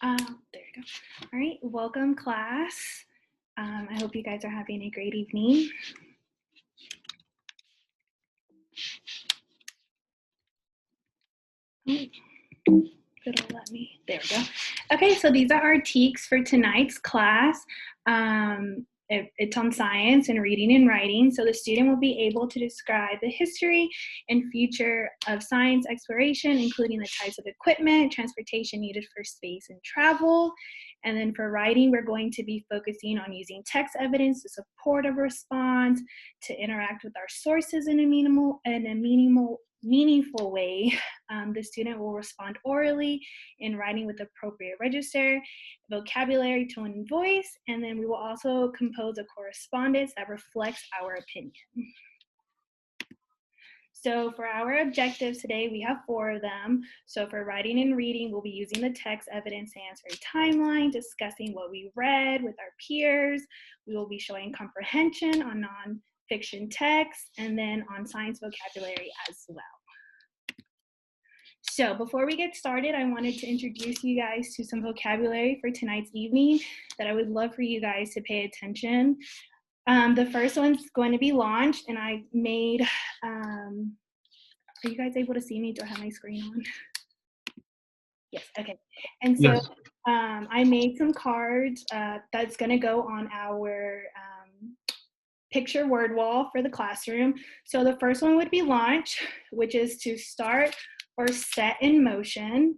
There you go. All right, welcome class. I hope you guys are having a great evening. It'll let me, there we go. Okay, so these are our TEKs for tonight's class. It's on science and reading and writing. So the student will be able to describe the history and future of science exploration, including the types of equipment, transportation needed for space and travel. And then for writing, we're going to be focusing on using text evidence to support a response, to interact with our sources in a meaningful way. The student will respond orally in writing with appropriate register, vocabulary, tone, and voice, and then we will also compose a correspondence that reflects our opinion. So for our objectives today, we have 4 of them. So for writing and reading, we'll be using the text evidence to answer a timeline, discussing what we read with our peers. We will be showing comprehension on non-fiction text, and then on science vocabulary as well. So before we get started, I wanted to introduce you guys to some vocabulary for tonight's evening that I would love for you guys to pay attention. The first one's going to be launched, and I made, are you guys able to see me? Do I have my screen on? Yes, okay. And so yes. I made some cards that's going to go on our picture word wall for the classroom. So the first one would be launch, which is to start or set in motion.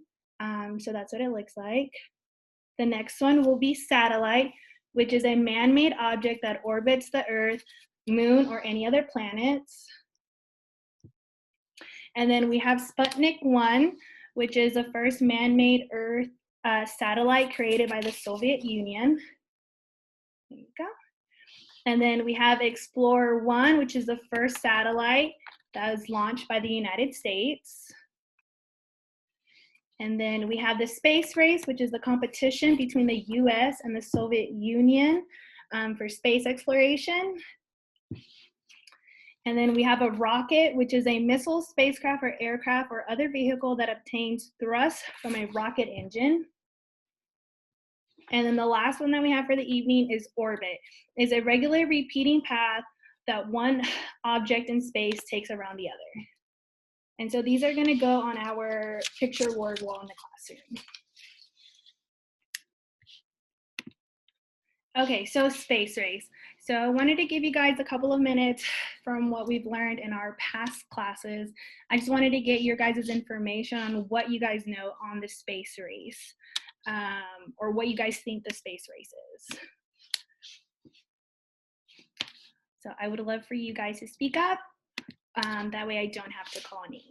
So that's what it looks like. The next one will be satellite, which is a man-made object that orbits the Earth, Moon, or any other planets. And then we have Sputnik 1, which is the first man-made Earth satellite created by the Soviet Union. There you go. And then we have Explorer 1, which is the first satellite that was launched by the United States. And then we have the space race, which is the competition between the US and the Soviet Union for space exploration. And then we have a rocket, which is a missile, spacecraft, or aircraft, or other vehicle that obtains thrust from a rocket engine. And then the last one that we have for the evening is orbit. It's a regular repeating path that one object in space takes around the other. And so these are going to go on our picture word wall in the classroom. Okay, so space race. So I wanted to give you guys a couple of minutes from what we've learned in our past classes. I just wanted to get your guys' information on what you guys know on the space race, or what you guys think the space race is. So I would love for you guys to speak up. That way I don't have to call names.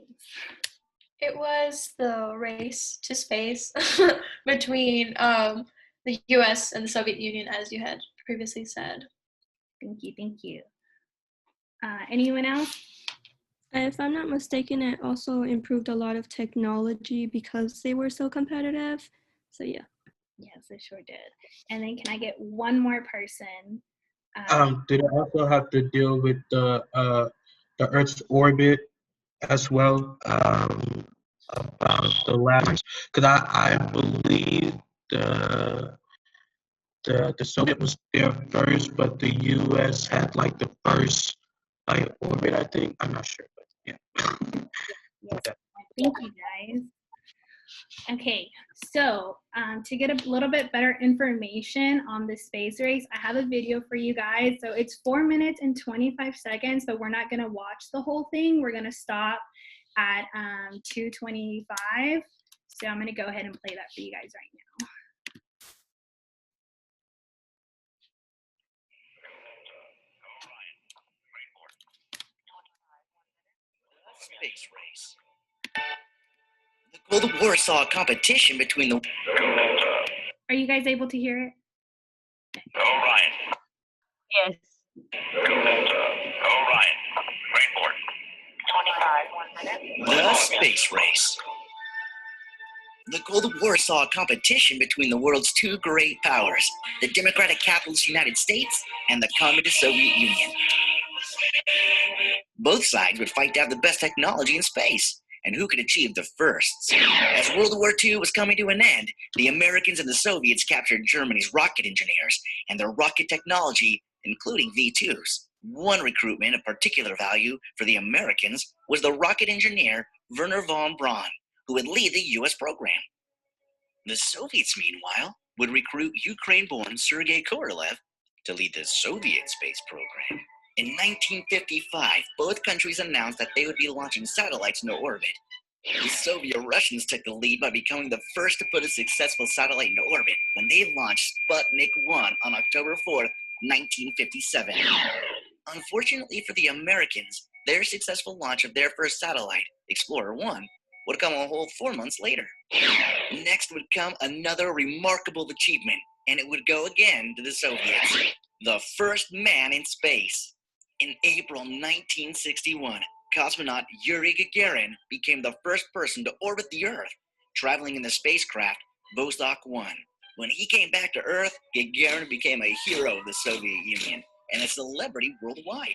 It was the race to space between the US and the Soviet Union, as you had previously said. Thank you, thank you. Anyone else? If I'm not mistaken, it also improved a lot of technology because they were so competitive. So yeah. Yes, it sure did. And then can I get one more person? Did it also have to deal with the Earth's orbit as well? About the last, because I believe the Soviet was there first, but the U.S. had like the first orbit, I think. I'm not sure, but yeah. Yes. Thank you, guys. Okay, so to get a little bit better information on the space race, I have a video for you guys. So it's 4 minutes and 25 seconds, but we're not going to watch the whole thing. We're going to stop at 2:25. So I'm going to go ahead and play that for you guys right now. Space race. The Cold War saw a competition between the... Are you guys able to hear it? Orion. Yes. Orion. Rainboard. 25, 1 minute. The space race. The Cold War saw a competition between the world's 2 great powers, the Democratic Capitalist United States and the Communist Soviet Union. Both sides would fight to have the best technology in space, and who could achieve the firsts. As World War II was coming to an end, the Americans and the Soviets captured Germany's rocket engineers and their rocket technology, including V-2s. One recruitment of particular value for the Americans was the rocket engineer Wernher von Braun, who would lead the U.S. program. The Soviets, meanwhile, would recruit Ukraine-born Sergei Korolev to lead the Soviet space program. In 1955, both countries announced that they would be launching satellites into orbit. The Soviet Russians took the lead by becoming the first to put a successful satellite into orbit when they launched Sputnik 1 on October 4th, 1957. Unfortunately for the Americans, their successful launch of their first satellite, Explorer 1, would come a whole 4 months later. Next would come another remarkable achievement, and it would go again to the Soviets. The first man in space. In April 1961, cosmonaut Yuri Gagarin became the first person to orbit the Earth, traveling in the spacecraft Vostok 1. When he came back to Earth, Gagarin became a hero of the Soviet Union and a celebrity worldwide.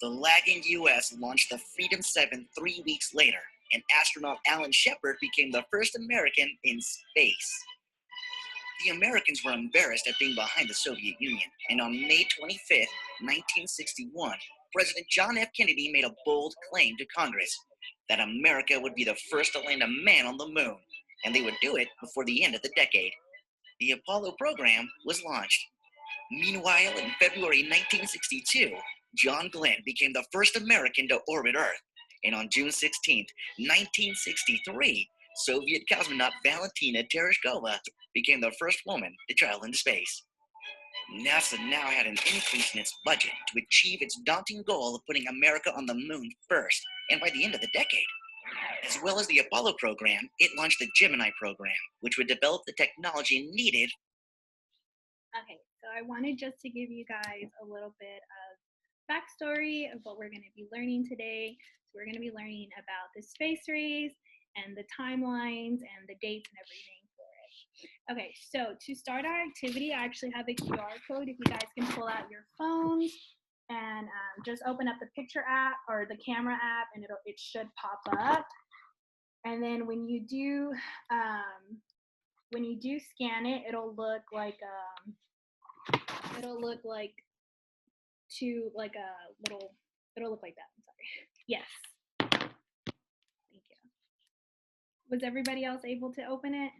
The lagging U.S. launched the Freedom 7 3 weeks later, and astronaut Alan Shepard became the first American in space. The Americans were embarrassed at being behind the Soviet Union, and on May 25, 1961, President John F. Kennedy made a bold claim to Congress that America would be the first to land a man on the moon, and they would do it before the end of the decade. The Apollo program was launched. Meanwhile, in February 1962, John Glenn became the first American to orbit Earth, and on June 16, 1963, Soviet cosmonaut Valentina Tereshkova became the first woman to travel into space. NASA now had an increase in its budget to achieve its daunting goal of putting America on the moon first, and by the end of the decade. As well as the Apollo program, it launched the Gemini program, which would develop the technology needed. Okay, so I wanted just to give you guys a little bit of backstory of what we're going to be learning today. So we're going to be learning about the space race and the timelines and the dates and everything for it. Okay, so to start our activity, I actually have a QR code. If you guys can pull out your phones and just open up the picture app or the camera app, and it should pop up. And then when you do scan it, it'll look like it'll look like that. I'm sorry. Yes. Thank you. Was everybody else able to open it?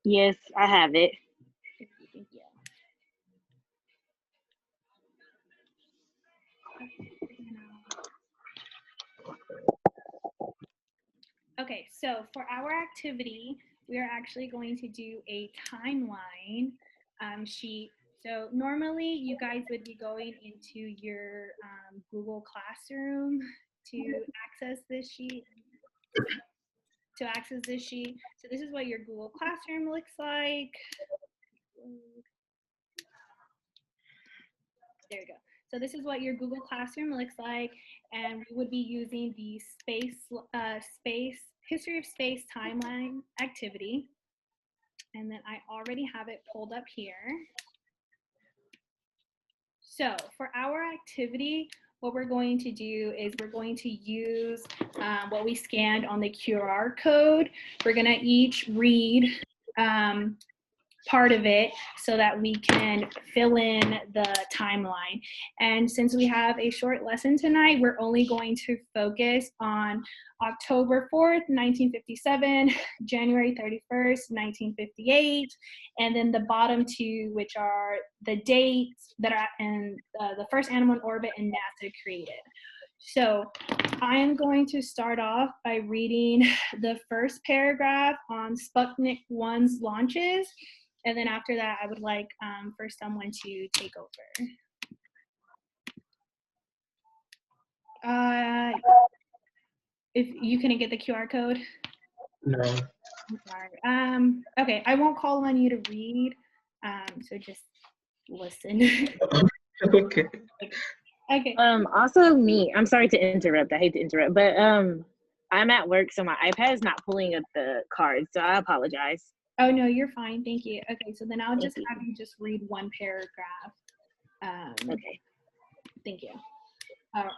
Yes, I have it. Thank you. Okay, so for our activity, we are actually going to do a timeline sheet. So normally you guys would be going into your Google Classroom to access this sheet. So this is what your Google Classroom looks like. There you go. So this is what your Google Classroom looks like, and we would be using the history of space timeline activity. And then I already have it pulled up here. So for our activity, what we're going to do is we're going to use what we scanned on the QR code. We're going to each read part of it so that we can fill in the timeline. And since we have a short lesson tonight, we're only going to focus on October 4th, 1957, January 31st, 1958, and then the bottom two, which are the dates that are in the first animal in orbit and NASA created. So I am going to start off by reading the first paragraph on Sputnik 1's launches. And then after that, I would like for someone to take over. If you couldn't get the QR code? No. I'm sorry. Okay, I won't call on you to read, so just listen. Okay. Okay. Also me, I'm sorry to interrupt. I hate to interrupt, but I'm at work, so my iPad is not pulling up the cards, so I apologize. Oh, no, you're fine. Thank you. Okay, so then I'll just have you just read one paragraph. Okay. Thank you. Oh,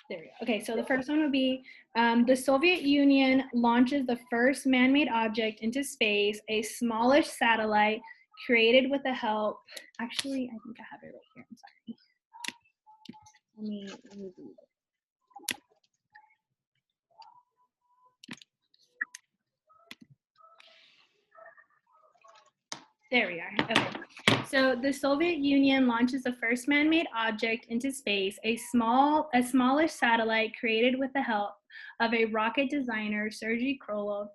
there we go. Okay, so the first one would be the Soviet Union launches the first man-made object into space, a smallish satellite created with the help. Actually, I think I have it right here. I'm sorry. Let me read it. There we are. Okay. So the Soviet Union launches the first man-made object into space, a smallish satellite created with the help of a rocket designer, Sergei Krylov.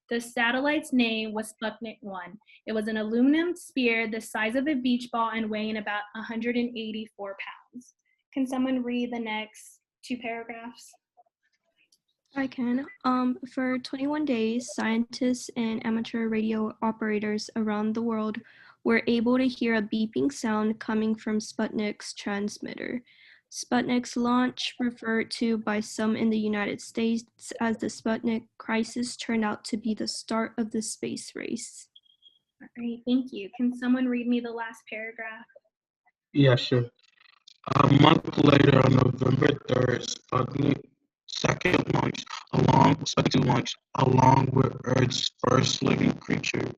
The satellite's name was Sputnik 1. It was an aluminum sphere the size of a beach ball and weighing about 184 pounds. Can someone read the next 2 paragraphs? I can. For 21 days, scientists and amateur radio operators around the world were able to hear a beeping sound coming from Sputnik's transmitter. Sputnik's launch, referred to by some in the United States as the Sputnik crisis, turned out to be the start of the space race. All right, thank you. Can someone read me the last paragraph? Yeah, sure. A month later, on November 3rd, Sputnik Sputnik 2 launched along with Earth's first living creature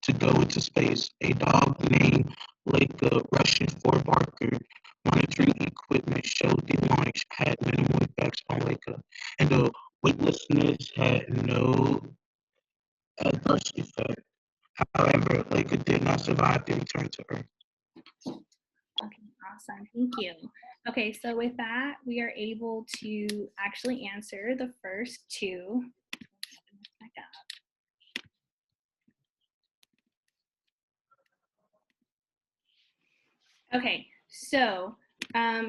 to go into space, a dog named Laika. Russian Fort Barker monitoring equipment showed the launch had minimal effects on Laika, and the weightlessness had no adverse effect. However, Laika did not survive the return to Earth. Okay, awesome. Thank you. Okay, so with that, we are able to actually answer the first 2. Back up. Okay, so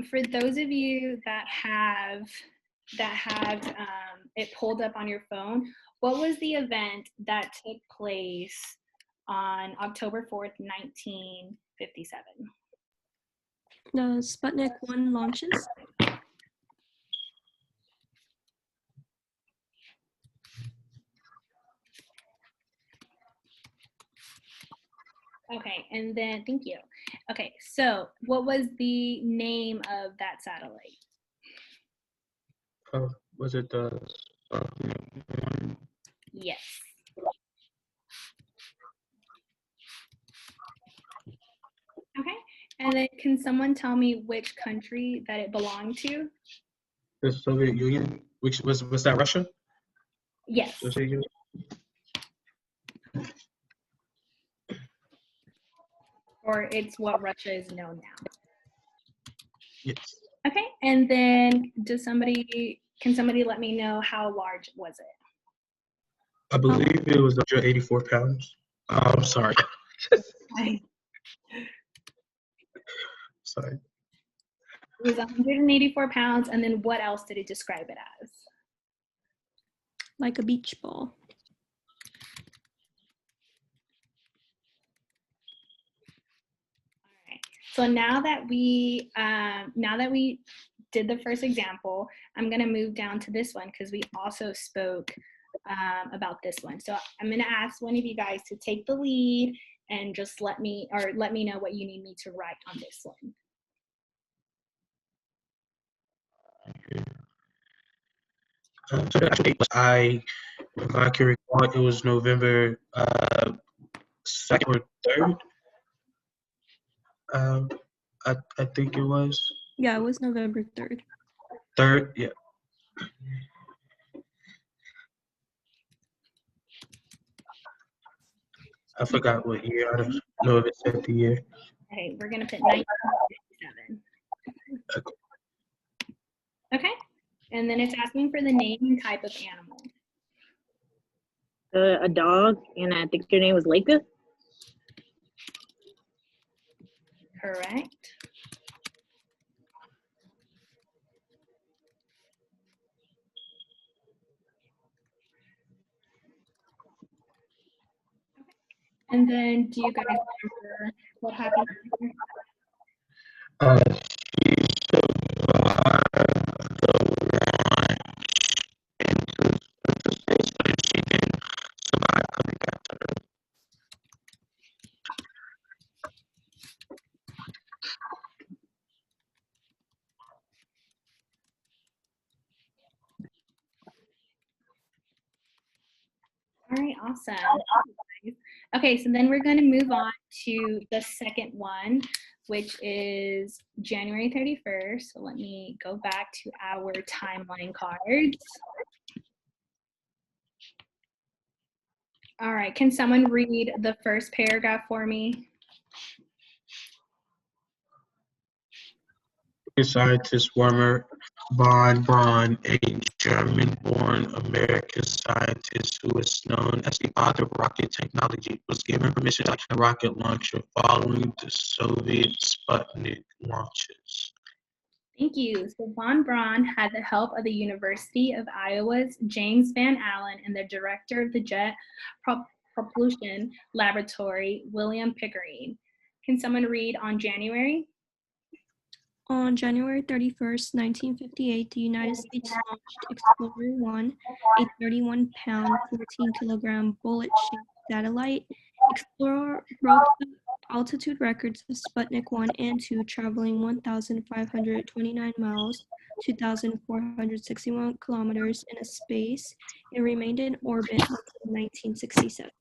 for those of you that have it pulled up on your phone, what was the event that took place on October 4th, 1957? The Sputnik 1 launches. Okay, and then, thank you. Okay, so what was the name of that satellite? Was it the one? Yes. Okay, and then can someone tell me which country that it belonged to? The Soviet Union? Which was that Russia? Yes. The Soviet Union? Or it's what Russia is known now. Yes. Okay, and then can somebody let me know how large was it? I believe it was 184 pounds. I'm sorry. Sorry. It was 184 pounds, and then what else did it describe it as? Like a beach ball. All right. So now that we did the first example, I'm going to move down to this one because we also spoke about this one. So I'm going to ask one of you guys to take the lead and just let me know what you need me to write on this one. So the actual date was if I can recall, it was November 2nd or 3rd. I think it was. Yeah, it was November 3rd. 3rd, yeah. I forgot what year. I don't know if it said the year. Okay, we're going to put 1957. Okay. Okay, and then it's asking for the name and type of animal. A dog, and I think your name was Laika. Correct. And then, do you guys remember what happened? She survived the launch into space, but she didn't survive coming back to Earth. awesome. Okay, so then we're going to move on to the second one, which is January 31st. So let me go back to our timeline cards. All right, can someone read the first paragraph for me? Scientist Werner von Braun, a German-born American scientist who is known as the father of rocket technology, was given permission to a rocket launcher following the Soviet Sputnik launches. Thank you. So von Braun had the help of the University of Iowa's James Van Allen and the director of the Jet Propulsion Laboratory, William Pickering. Can someone read on January? On January 31st, 1958, the United States launched Explorer 1, a 31-pound, 14-kilogram bullet-shaped satellite. Explorer broke the altitude records of Sputnik 1 and 2, traveling 1,529 miles, 2,461 kilometers in space, and remained in orbit until 1967.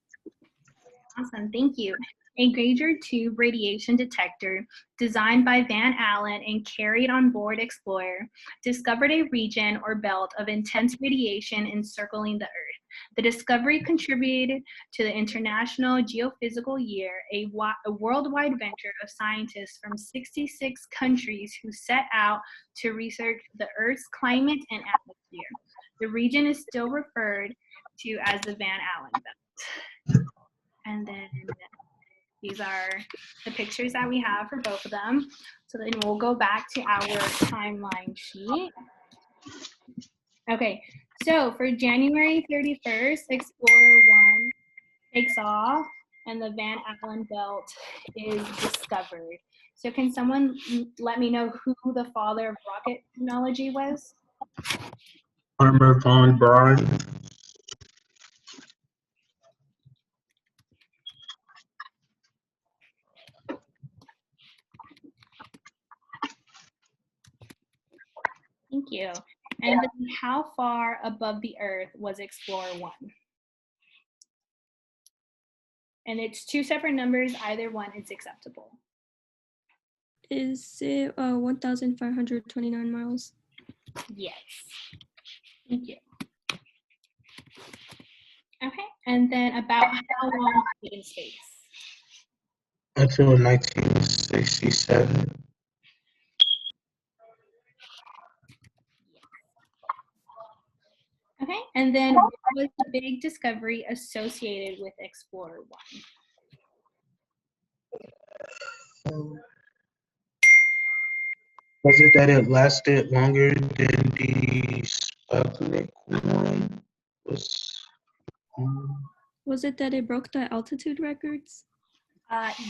Awesome, thank you. A Gauger tube radiation detector designed by Van Allen and carried on board Explorer discovered a region or belt of intense radiation encircling the Earth. The discovery contributed to the International Geophysical Year, a worldwide venture of scientists from 66 countries who set out to research the Earth's climate and atmosphere. The region is still referred to as the Van Allen belt. And then these are the pictures that we have for both of them. So then we'll go back to our timeline sheet. Okay, so for January 31st, Explorer 1 takes off and the Van Allen belt is discovered. So can someone let me know who the father of rocket technology was? Werner von Braun. Thank you. And then how far above the Earth was Explorer 1? And it's two separate numbers, either one is acceptable. Is it 1,529 miles? Yes. Thank you. Okay, and then about how long was it in space? Until 1967. Okay, and then what was the big discovery associated with Explorer 1? Was it that it lasted longer than the Sputnik one? Was it that it broke the altitude records?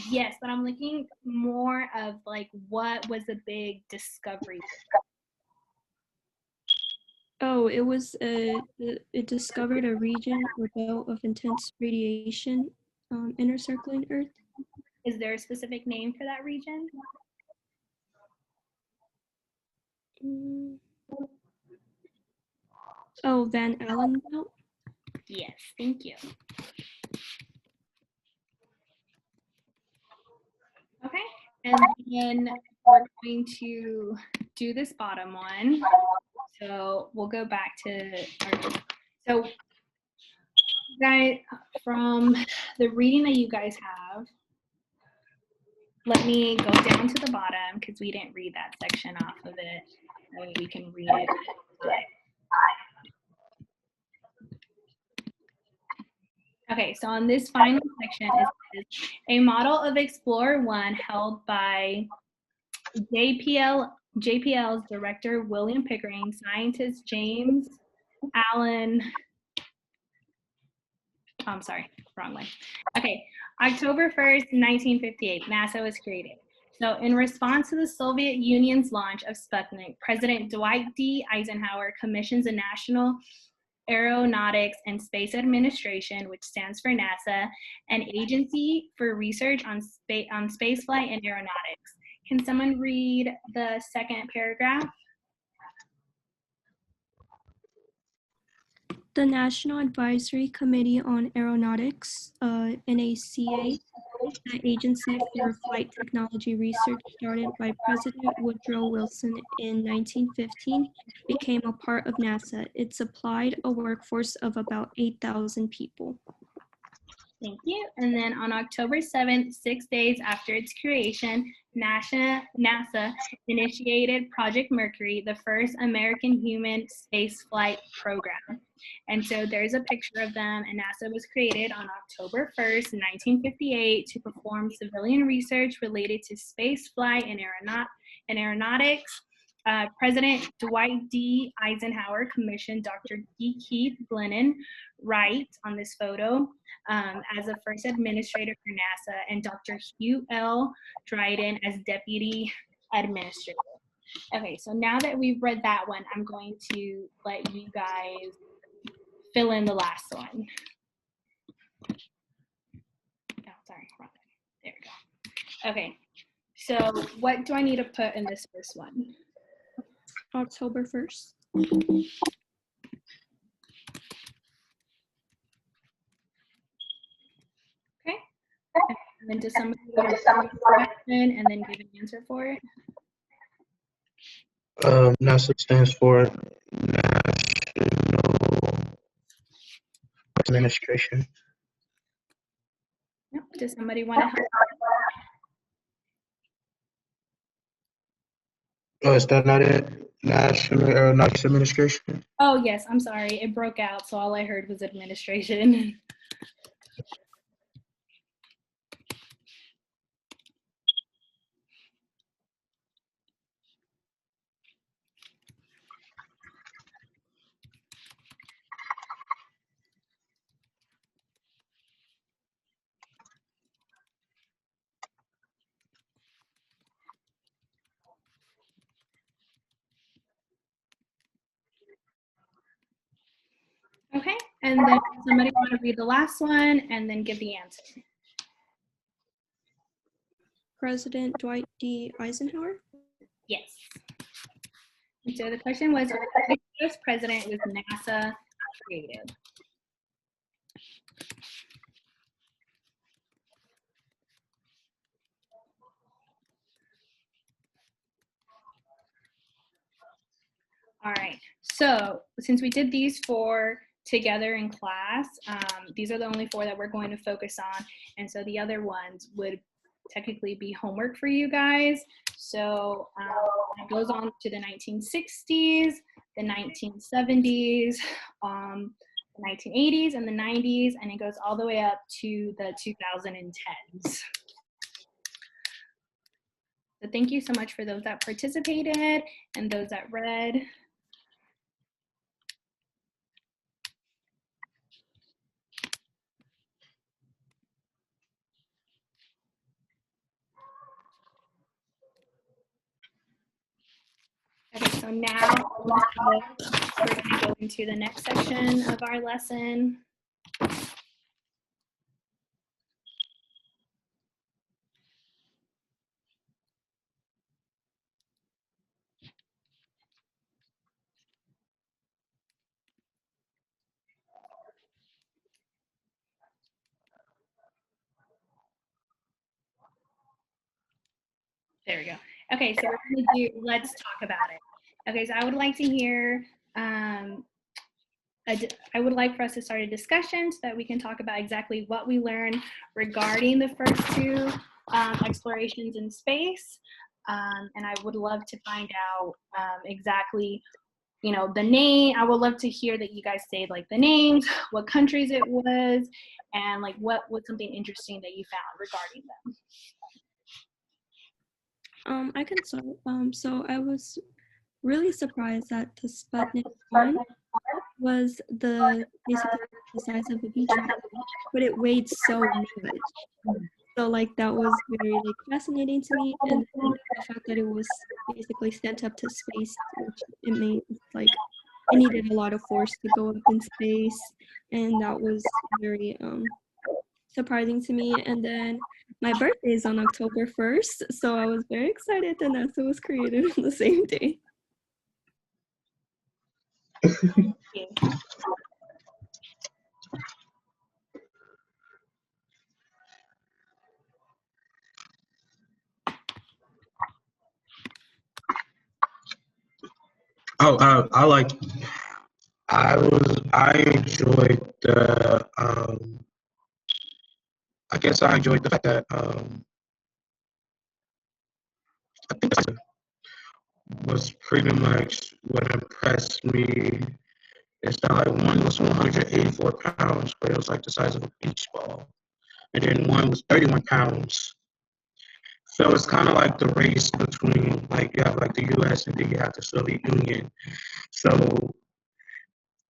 Yes, but I'm looking more of like what was the big discovery? Oh, it was it discovered a region or belt of intense radiation encircling Earth. Is there a specific name for that region? Oh, Van Allen belt? Yes, thank you. Okay, and then we're going to do this bottom one. So we'll go back to so guys, from the reading that you guys have, let me go down to the bottom because we didn't read that section off of it. That way we can read it. Okay, so on this final section is a model of Explorer 1 held by JPL's director, William Pickering, scientist James Allen. Oh, I'm sorry, wrong way. Okay, October 1st, 1958, NASA was created. So in response to the Soviet Union's launch of Sputnik, President Dwight D. Eisenhower commissions the National Aeronautics and Space Administration, which stands for NASA, an agency for research on spaceflight and aeronautics. Can someone read the second paragraph? The National Advisory Committee on Aeronautics, NACA, the Agency for Flight Technology Research started by President Woodrow Wilson in 1915, became a part of NASA. It supplied a workforce of about 8,000 people. Thank you. And then on October 7th, 6 days after its creation, NASA initiated Project Mercury, the first American human space flight program. And so there's a picture of them, and NASA was created on October 1st, 1958 to perform civilian research related to space flight and aeronautics. President Dwight D. Eisenhower commissioned Dr. D. Keith Blenheim Wright on this photo as the first administrator for NASA, and Dr. Hugh L. Dryden as deputy administrator. Okay, so now that we've read that one, I'm going to let you guys fill in the last one. Oh, sorry, wrong one. There we go. Okay, so what do I need to put in this first one? October 1st. Okay. And then does somebody want to read the question and then give an answer for it? NASA stands for National Administration. Yep. Does somebody want to help? Oh, is that not it? National Aeronautics Administration. Oh, yes, I'm sorry. It broke out, so all I heard was administration. Okay, and then somebody want to read the last one and then give the answer. President Dwight D. Eisenhower. Yes. And so the question was, which US president was NASA created? All right, so since we did these four together in class, these are the only four that we're going to focus on. And so the other ones would technically be homework for you guys. So it goes on to the 1960s, the 1970s, the 1980s and the 90s, and it goes all the way up to the 2010s. So thank you so much for those that participated and those that read. Okay, so now we're going to go into the next section of our lesson. There we go. Okay, so we're going to do, let's talk about it. Okay, so I would like to hear, I would like for us to start a discussion so that we can talk about exactly what we learned regarding the first two explorations in space. And I would love to find out exactly, you know, the name. I would love to hear that you guys say like the names, what countries it was, and like what's something interesting that you found regarding them. I can start. So I was really surprised that the Sputnik 1 was basically the size of a beach ball, but it weighed so much. So like that was very like fascinating to me, and the fact that it was basically sent up to space, which it made like it needed a lot of force to go up in space, and that was very surprising to me. And then my birthday is on October 1st, so I was very excited that NASA was created on the same day. Oh, I enjoyed I guess I enjoyed the fact that I think that was pretty much what impressed me. It's that like one was 184 pounds, but it was like the size of a beach ball, and then one was 31 pounds. So it's kind of like the race between like you have like the U.S. and then you have the Soviet Union. So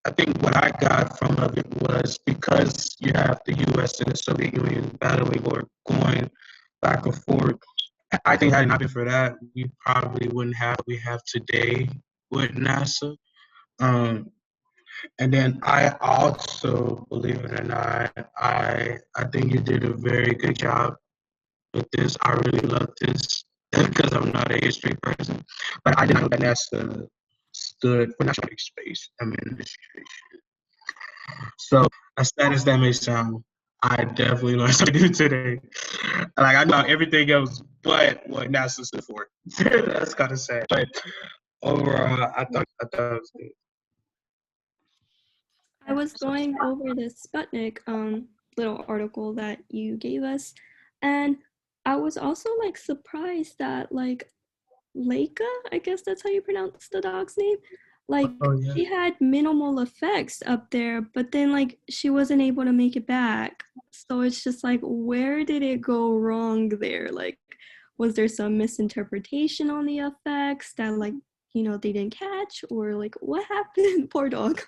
I think what I got from of it was because you have the U.S. and the Soviet Union battling or going back and forth. I think had it not been for that, we probably wouldn't have what we have today with NASA. Um, and then I also, believe it or not, I think you did a very good job with this. I really love this because I'm not a history person, but I did not know that NASA stood for National Space Administration. So as sad as that may sound, I definitely learned something new today. Like I know everything else but what NASA stood for. That's kind of sad, but overall, I thought it was good. I was going over the Sputnik little article that you gave us, and I was also like surprised that like Leica, I guess that's how you pronounce the dog's name, like Oh yeah. she had minimal effects up there, but then like she wasn't able to make it back. So it's just like, where did it go wrong there? Like, was there some misinterpretation on the effects that like, they didn't catch, or like what happened? Poor dog.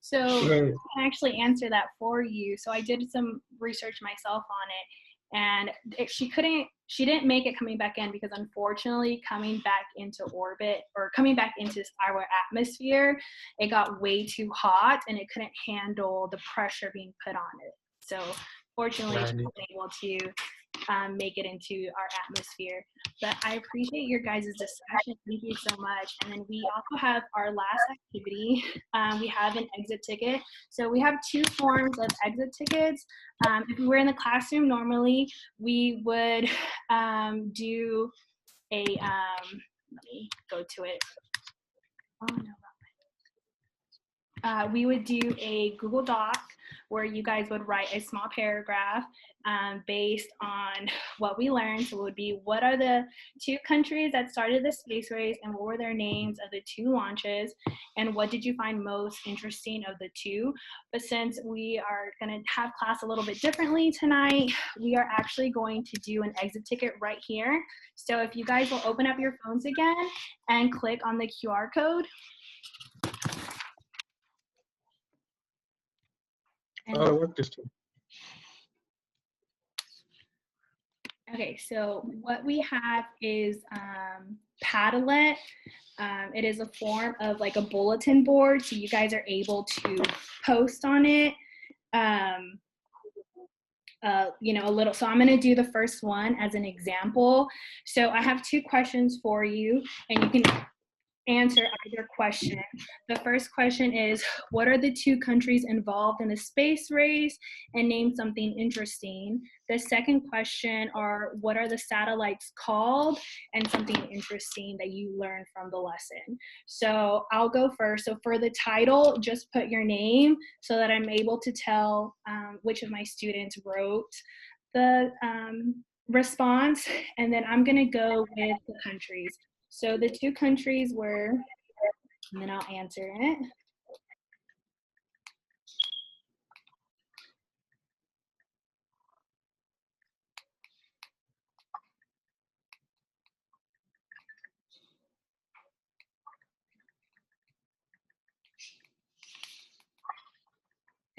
So Right. I can actually answer that for you. So I did some research myself on it, and she didn't make it coming back in because unfortunately coming back into orbit or coming back into our atmosphere, it got way too hot and it couldn't handle the pressure being put on it. So fortunately, she Right. was able to make it into our atmosphere. But I appreciate your guys' discussion. Thank you so much. And then we also have our last activity. We have an exit ticket. So we have two forms of exit tickets. If we were in the classroom, normally we would do a, let me go to it. Oh, no. We would do a Google Doc where you guys would write a small paragraph based on what we learned. So it would be, what are the two countries that started the space race and what were their names of the two launches, and what did you find most interesting of the two? But since we are going to have class a little bit differently tonight, we are actually going to do an exit ticket right here. So if you guys will open up your phones again and click on the QR code. Oh, I worked this time. Okay, so what we have is Padlet. It is a form of like a bulletin board, so you guys are able to post on it. A little. So I'm going to do the first one as an example. So I have two questions for you, and you can answer either question. The first question is, what are the two countries involved in the space race, and name something interesting? The second question are, what are the satellites called, and something interesting that you learned from the lesson. So I'll go first. So for the title, just put your name so that I'm able to tell which of my students wrote the response, and then I'm gonna go with the countries. So the two countries were, and then I'll answer it.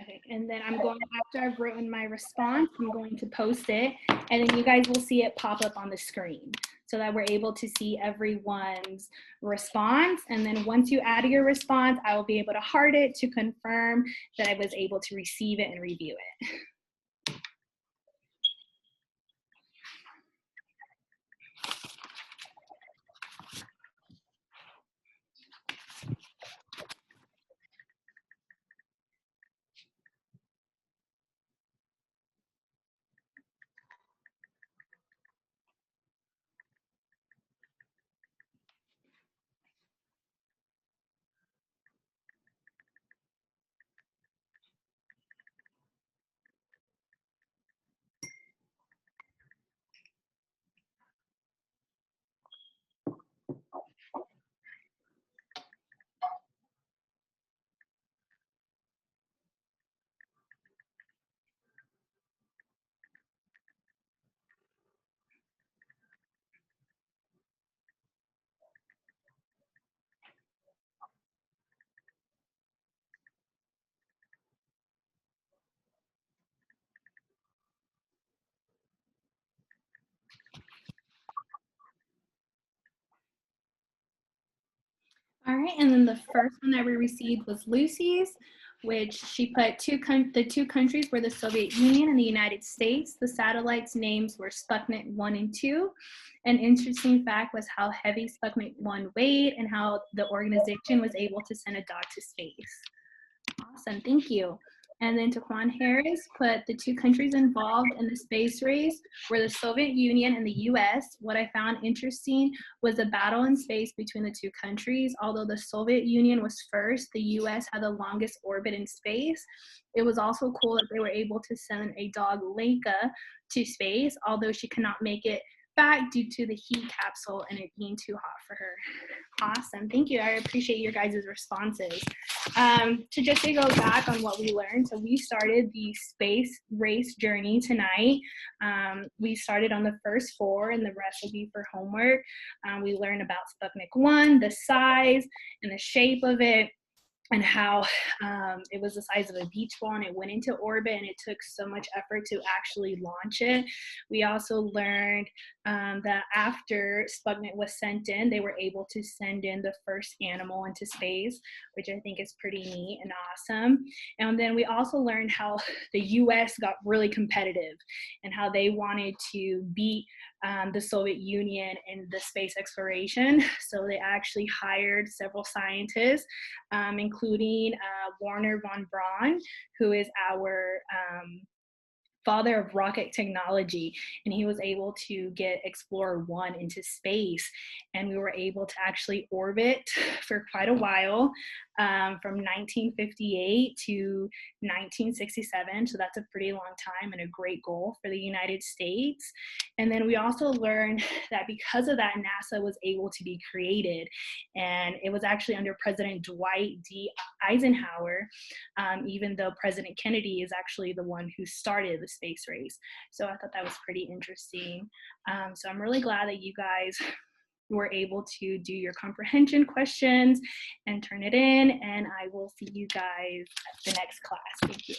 Okay, and then I'm going, after I've written my response, I'm going to post it, and then you guys will see it pop up on the screen so that we're able to see everyone's response. And then once you add your response, I will be able to heart it to confirm that I was able to receive it and review it. All right, and then the first one that we received was Lucy's, which she put the two countries were the Soviet Union and the United States. The satellites' names were Sputnik 1 and 2. An interesting fact was how heavy Sputnik 1 weighed and how the organization was able to send a dog to space. Awesome, thank you. And then Taquan Harris put the two countries involved in the space race were the Soviet Union and the US. What I found interesting was a battle in space between the two countries. Although the Soviet Union was first, the US had the longest orbit in space. It was also cool that they were able to send a dog, Lenka, to space, although she could not make it back due to the heat capsule and it being too hot for her. Awesome, thank you. I appreciate your guys' responses. To just to go back on what we learned, so we started the space race journey tonight. We started on the first 4 and the rest will be for homework. We learned about Sputnik 1, the size and the shape of it, and how it was the size of a beach ball and it went into orbit and it took so much effort to actually launch it. We also learned that after Sputnik was sent in, they were able to send in the first animal into space, which I think is pretty neat and awesome. And then we also learned how the US got really competitive and how they wanted to beat the Soviet Union in the space exploration. So they actually hired several scientists, including Werner von Braun, who is our father of rocket technology, and he was able to get Explorer 1 into space, and we were able to actually orbit for quite a while, from 1958 to 1967, so that's a pretty long time and a great goal for the United States. And then we also learned that because of that, NASA was able to be created, and it was actually under President Dwight D. Eisenhower, even though President Kennedy is actually the one who started the space race. So I thought that was pretty interesting. So I'm really glad that you guys were able to do your comprehension questions and turn it in, and I will see you guys at the next class. Thank you.